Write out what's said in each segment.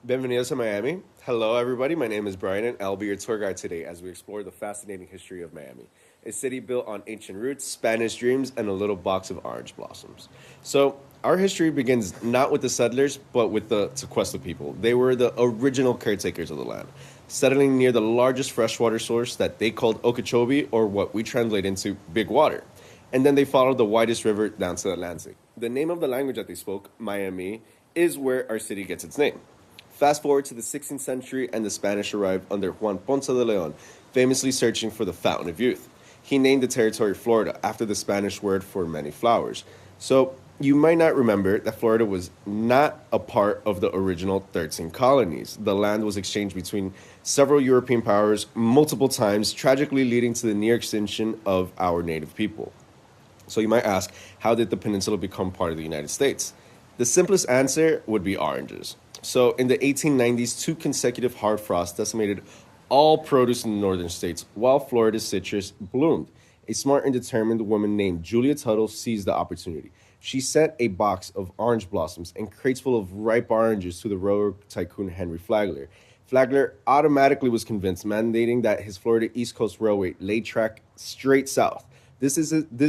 Bienvenidos a Miami. Hello, everybody. My name is Brian, and I'll be your tour guide today as we explore the fascinating history of Miami, a city built on ancient roots, Spanish dreams, and a little box of orange blossoms. So, our history begins not with the settlers, but with the Tequesta people. They were the original caretakers of the land, settling near the largest freshwater source that they called Okeechobee, or what we translate into Big Water. And then they followed the widest river down to the Atlantic. The name of the language that they spoke, Miami, is where our city gets its name. Fast forward to the 16th century, and the Spanish arrived under Juan Ponce de Leon, famously searching for the fountain of youth. He named the territory Florida after the Spanish word for many flowers. So, you might not remember that Florida was not a part of the original 13 colonies. The land was exchanged between several European powers multiple times, tragically leading to the near extinction of our native people. So you might ask, how did the peninsula become part of the United States? The simplest answer would be oranges. So in the 1890s, two consecutive hard frosts decimated all produce in the northern states, while Florida's citrus bloomed. A smart and determined woman named Julia Tuttle seized the opportunity. She sent a box of orange blossoms and crates full of ripe oranges to the railroad tycoon Henry Flagler. Flagler automatically was convinced, mandating that his Florida East Coast Railway lay track straight south. This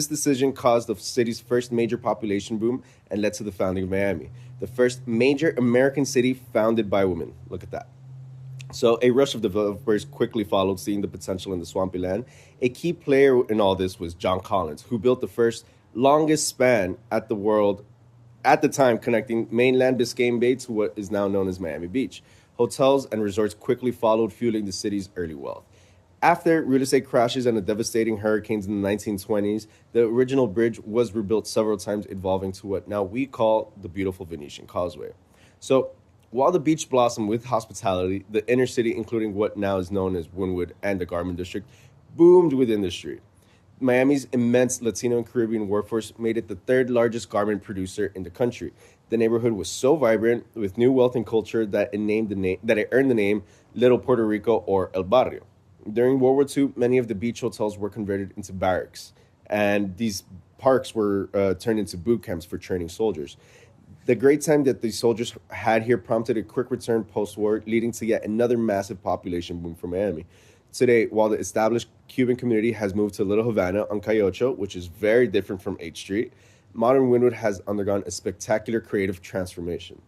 decision caused the city's first major population boom and led to the founding of Miami, the first major American city founded by women. Look at that. So a rush of developers quickly followed, seeing the potential in the swampy land. A key player in all this was John Collins, who built the first longest span at the world at the time, connecting mainland Biscayne Bay to what is now known as Miami Beach. Hotels and resorts quickly followed, fueling the city's early wealth. After real estate crashes and the devastating hurricanes in the 1920s, the original bridge was rebuilt several times, evolving to what now we call the beautiful Venetian Causeway. So, while the beach blossomed with hospitality, the inner city, including what now is known as Wynwood and the Garment District, boomed with industry. Miami's immense Latino and Caribbean workforce made it the third largest garment producer in the country. The neighborhood was so vibrant with new wealth and culture that it earned the name Little Puerto Rico or El Barrio. During World War II, many of the beach hotels were converted into barracks, and these parks were turned into boot camps for training soldiers. The great time that the soldiers had here prompted a quick return post-war, leading to yet another massive population boom for Miami. Today, while the established Cuban community has moved to Little Havana on Cayocho, which is very different from 8th Street, modern Wynwood has undergone a spectacular creative transformation.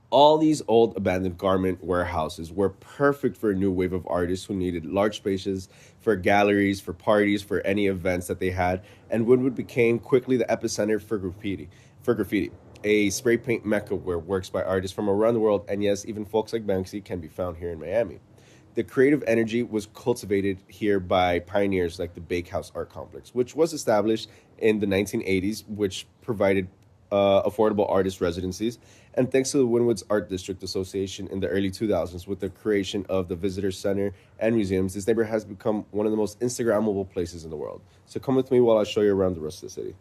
All these old abandoned garment warehouses were perfect for a new wave of artists who needed large spaces for galleries, for parties, for any events that they had, and Wynwood became quickly the epicenter for graffiti, a spray paint mecca where works by artists from around the world, and yes, even folks like Banksy, can be found here in Miami. The creative energy was cultivated here by pioneers like the Bakehouse Art Complex, which was established in the 1980s, which provided affordable artist residencies. And thanks to the Wynwood's Art District Association in the early 2000s, with the creation of the Visitor Center and museums, this neighborhood has become one of the most Instagrammable places in the world. So come with me while I show you around the rest of the city.